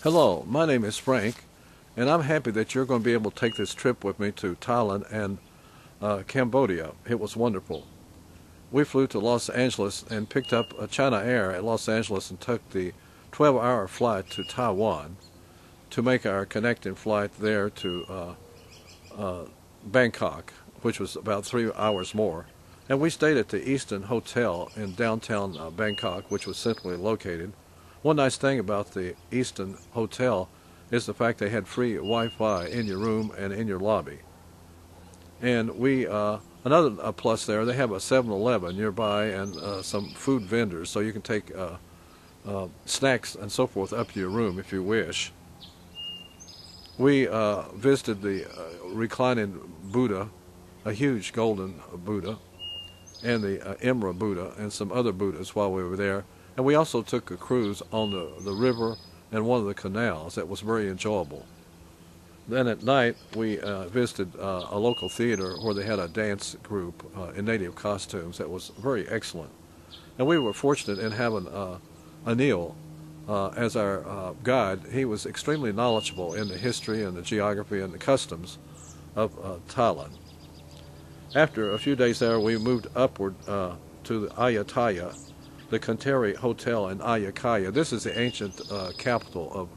Hello, my name is Frank, and I'm happy that you're going to be able to take this trip with me to Thailand and Cambodia. It was wonderful. We flew to Los Angeles and picked up a China Air at Los Angeles and took the 12-hour flight to Taiwan to make our connecting flight there to Bangkok, which was about 3 hours more. And we stayed at the Eastern Hotel in downtown Bangkok, which was centrally located. One nice thing about the Eastern Hotel is the fact they had free Wi-Fi in your room and in your lobby. And we, another plus there, they have a 7-Eleven nearby and some food vendors, so you can take snacks and so forth up to your room if you wish. We visited the reclining Buddha, a huge golden Buddha, and the Emra Buddha and some other Buddhas while we were there. And we also took a cruise on the river and one of the canals. That was very enjoyable. Then at night we visited a local theater where they had a dance group in native costumes. That was very excellent. And we were fortunate in having Anil as our guide. He was extremely knowledgeable in the history and the geography and the customs of Thailand. After a few days there, we moved upward to the Ayutthaya, the Kanteri Hotel in Ayutthaya. This is the ancient capital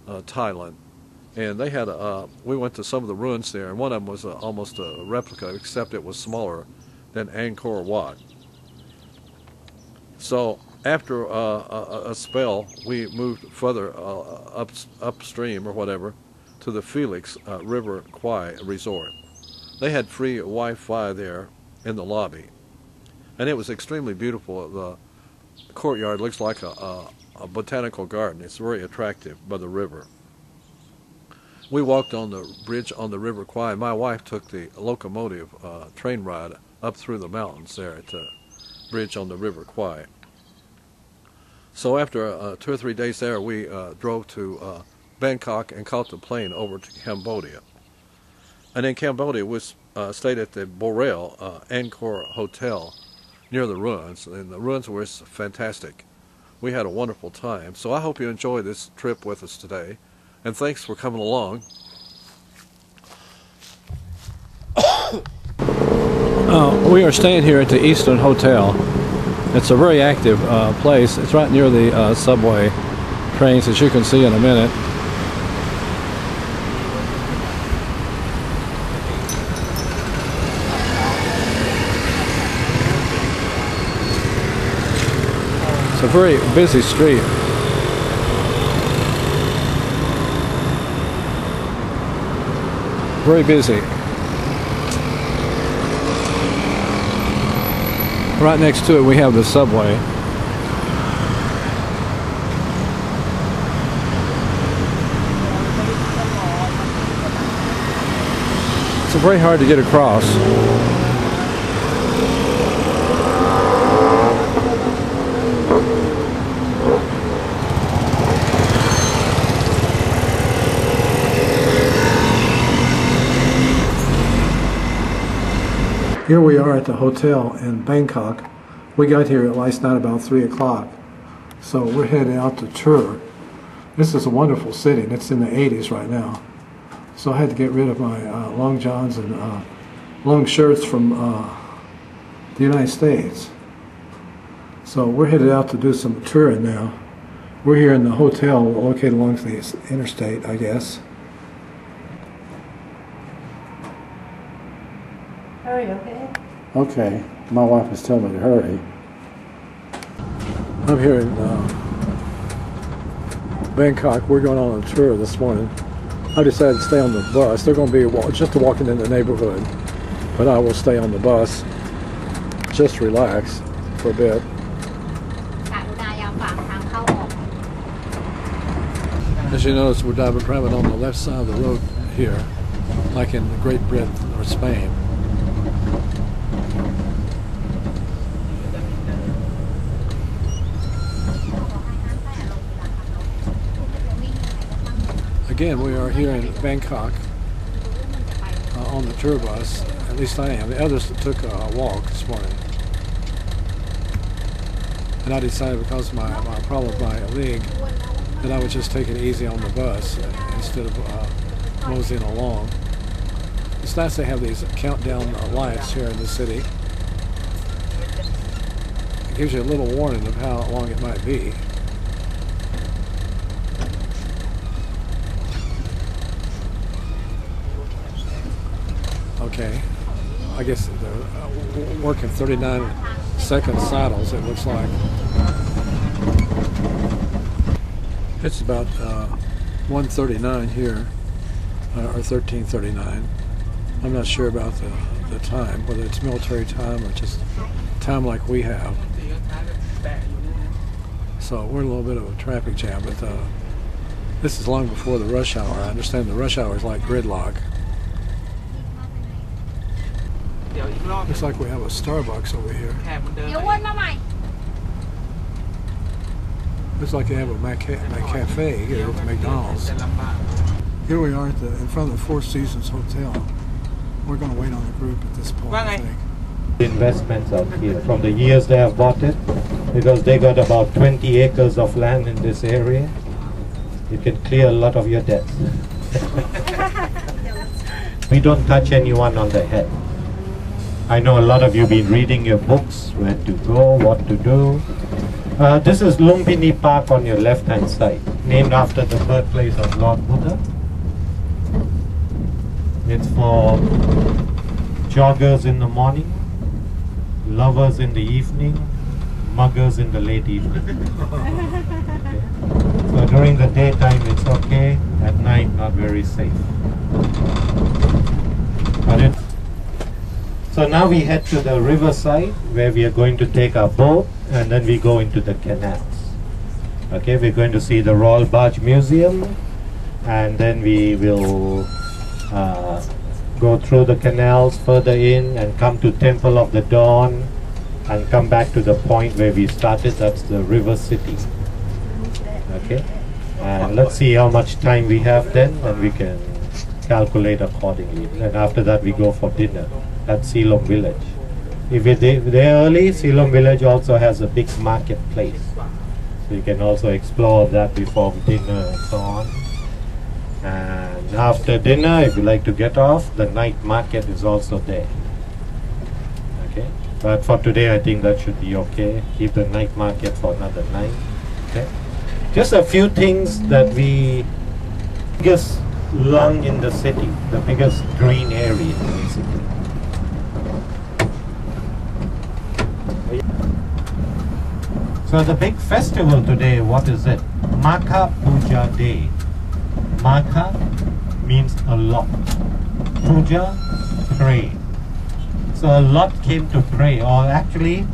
of Thailand, and they had we went to some of the ruins there, and one of them was almost a replica, except it was smaller than Angkor Wat. So after a spell, we moved further upstream or whatever to the Felix River Kwai resort. They had free Wi-Fi there in the lobby, and it was extremely beautiful. The courtyard looks like a botanical garden. It's very attractive by the river. We walked on the bridge on the River Kwai. My wife took the locomotive train ride up through the mountains there at the bridge on the River Kwai. So after 2 or 3 days there, we drove to Bangkok and caught the plane over to Cambodia. And in Cambodia, we stayed at the Borel Angkor Hotel near the ruins, and the ruins were fantastic. We had a wonderful time. So I hope you enjoy this trip with us today, and thanks for coming along. We are staying here at the Eastern Hotel. It's a very active place. It's right near the subway trains, as you can see in a minute. It's a very busy street. Very busy. Right next to it we have the subway. It's very hard to get across. Here we are at the hotel in Bangkok. We got here last night about 3 o'clock. So we're heading out to tour. This is a wonderful city, and it's in the 80s right now. So I had to get rid of my long johns and long shirts from the United States. So we're headed out to do some touring now. We're here in the hotel located along the interstate, I guess. Hurry, okay? Okay, my wife is telling me to hurry. I'm here in Bangkok. We're going on a tour this morning. I decided to stay on the bus. They're going to be just walking in the neighborhood, but I will stay on the bus, just relax for a bit. As you notice, we're driving on the left side of the road here, like in Great Britain or Spain. Again, we are here in Bangkok on the tour bus. At least I am. The others took a walk this morning. And I decided, because of my problem with my leg, that I would just take it easy on the bus instead of moseying along. It's nice to have these countdown lights here in the city. It gives you a little warning of how long it might be. Okay, I guess they're working 39-second saddles, it looks like. It's about 1:39 here, or 13:39. I'm not sure about the time, whether it's military time or just time like we have. So we're in a little bit of a traffic jam, but this is long before the rush hour. I understand the rush hour is like gridlock. Looks like we have a Starbucks over here. Looks like they have a cafe here at the McDonald's. Here we are in front of the Four Seasons Hotel. We're going to wait on the group at this point, I think. Investments out here from the years they have bought it, because they got about 20 acres of land in this area. You can clear a lot of your debts. We don't touch anyone on the head. I know a lot of you have been reading your books, where to go, what to do. This is Lumpini Park on your left-hand side, named after the birthplace of Lord Buddha. It's for joggers in the morning, lovers in the evening, muggers in the late evening. Okay. So during the daytime it's okay, at night not very safe. So now we head to the riverside where we are going to take our boat and then we go into the canals. Okay, we're going to see the Royal Barge Museum and then we will go through the canals further in and come to Temple of the Dawn and come back to the point where we started, that's the River City. Okay, and let's see how much time we have then and we can calculate accordingly. And after that we go for dinner at Silom Village. If we're there early, Silom Village also has a big marketplace. So you can also explore that before dinner and so on. And after dinner, if you like to get off, the night market is also there. Okay, but for today I think that should be okay. Keep the night market for another night. Okay, just a few things that we biggest lung in the city, the biggest green area basically. So the big festival today, what is it? Maka Puja Day. Maka means a lot. Puja, pray. So a lot came to pray, or actually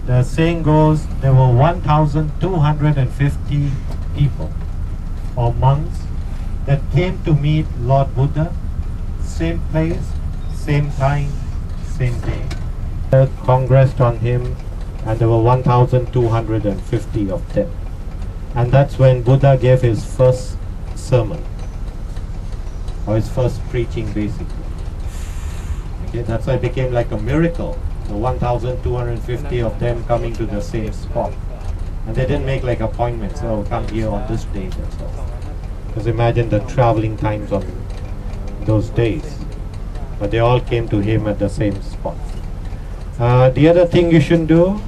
the saying goes there were 1,250 people or monks that came to meet Lord Buddha, same place, same time, same day. They congressed on him and there were 1,250 of them. And that's when Buddha gave his first sermon, or his first preaching basically. Okay, that's why it became like a miracle, the 1,250 of them coming to the same spot. And they didn't make like appointments, oh come here on this day, that's all. Because imagine the traveling times on those days. But they all came to him at the same spot. The other thing you shouldn't do,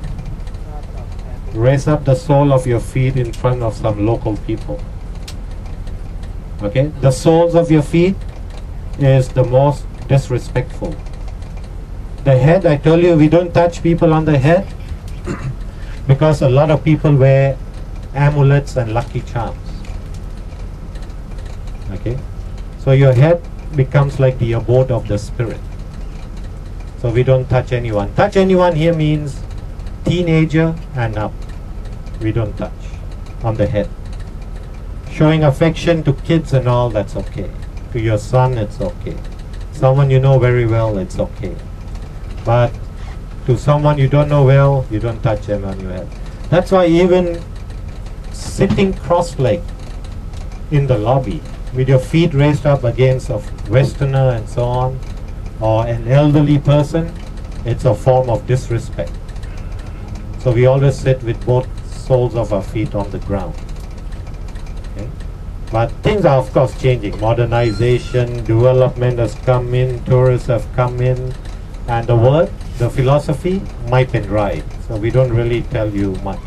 raise up the sole of your feet in front of some local people. Okay, the soles of your feet is the most disrespectful. The head, I told you we don't touch people on the head because a lot of people wear amulets and lucky charms. Okay, so your head becomes like the abode of the spirit. So we don't touch anyone. Touch anyone here means teenager and up. We don't touch on the head. Showing affection to kids and all, that's okay. To your son, it's okay. Someone you know very well, it's okay. But to someone you don't know well, you don't touch them on your head. That's why even sitting cross-legged in the lobby with your feet raised up against a Westerner and so on, or an elderly person, it's a form of disrespect. So we always sit with both soles of our feet on the ground. Okay? But things are of course changing. Modernization, development has come in, tourists have come in, and the philosophy, might and right. So we don't really tell you much.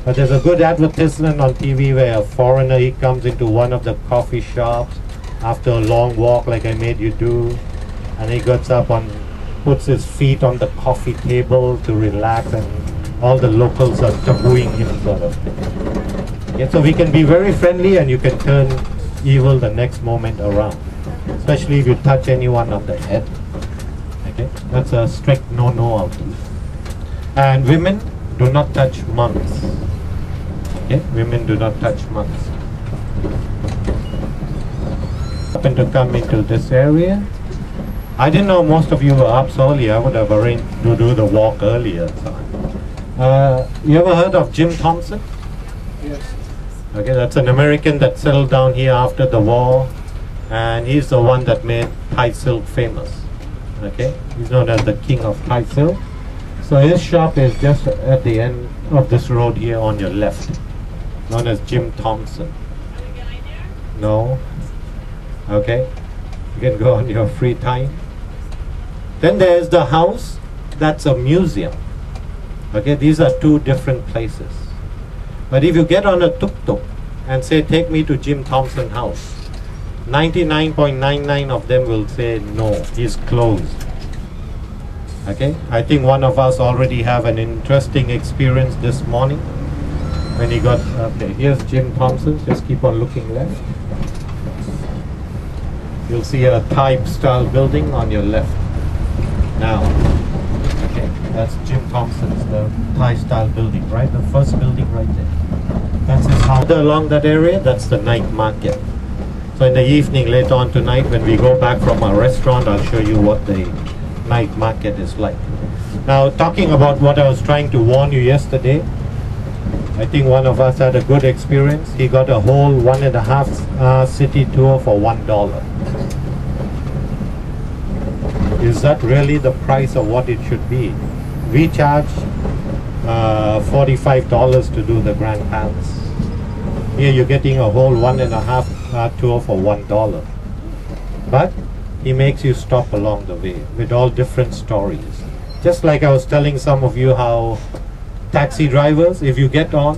But there's a good advertisement on TV where a foreigner, he comes into one of the coffee shops after a long walk like I made you do, and he gets up and puts his feet on the coffee table to relax, and all the locals are tabooing him sort of thing. Okay, so we can be very friendly and you can turn evil the next moment around, especially if you touch anyone on the head. Okay, that's a strict no-no out here. And women, do not touch monks. Okay, women do not touch monks. Happen to come into this area. I didn't know most of you were up so early. I would have arranged to do the walk earlier. So. You ever heard of Jim Thompson? Yes. Okay, that's an American that settled down here after the war, and he's the one that made Thai silk famous. Okay, he's known as the king of Thai silk. So his shop is just at the end of this road here on your left, known as Jim Thompson. No? Okay, you can go on your free time. Then there's the house, that's a museum. Okay, these are two different places. But if you get on a tuk-tuk and say, take me to Jim Thompson house, 99.99 of them will say, no, he's closed. Okay, I think one of us already have an interesting experience this morning when he got, okay, here's Jim Thompson, just keep on looking left. You'll see a Thai style building on your left. Now, okay, that's Jim Thompson's, the Thai style building, right? The first building right there. That's his house. Along that area, that's the night market. So in the evening, later on tonight, when we go back from our restaurant, I'll show you what the night market is like. Now, talking about what I was trying to warn you yesterday, I think one of us had a good experience. He got a whole 1.5 city tour for $1. Is that really the price of what it should be? We charge $45 to do the Grand Palace. Here you're getting a whole 1.5 tour for $1. But he makes you stop along the way with all different stories. Just like I was telling some of you how taxi drivers, if you get on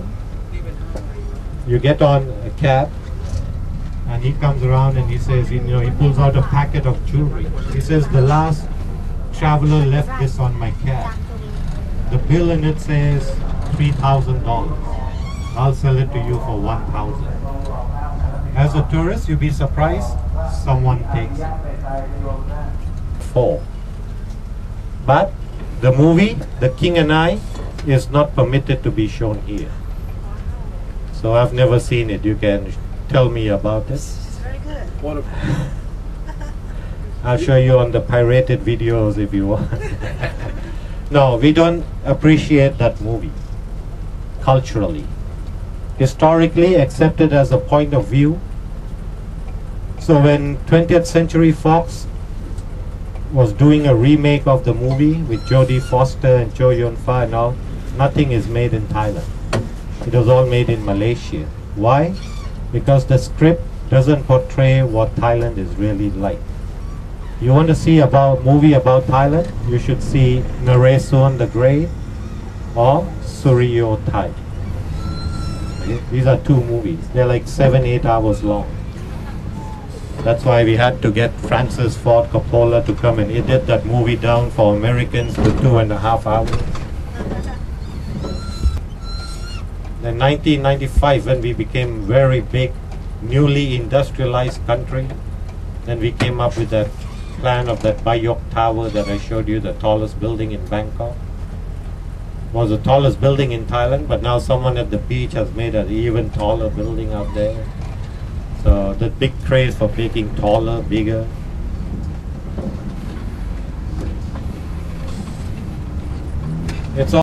a cab, and he comes around and he says, you know, he pulls out a packet of jewelry. He says, the last traveler left this on my cab. The bill in it says $3,000. I'll sell it to you for $1,000. As a tourist, you'll be surprised someone takes it. 4. But the movie, The King and I, is not permitted to be shown here. So I've never seen it. You can tell me about it. It's very good. What I'll show you on the pirated videos if you want. No, we don't appreciate that movie culturally. Historically accepted as a point of view. So when 20th Century Fox was doing a remake of the movie with Jodie Foster and Chow Yun-fat and all, nothing is made in Thailand. It was all made in Malaysia. Why? Because the script doesn't portray what Thailand is really like. You want to see about movie about Thailand? You should see Naresuan the Great or Suriyo Thai. Okay? These are two movies. They're like 7-8 hours long. That's why we had to get Francis Ford Coppola to come and edit that movie down for Americans to 2.5 hours. In 1995, when we became very big, newly industrialized country, then we came up with that plan of that Bayok Tower that I showed you, the tallest building in Bangkok. It was the tallest building in Thailand, but now someone at the beach has made an even taller building out there. So the big craze for making taller, bigger. It's all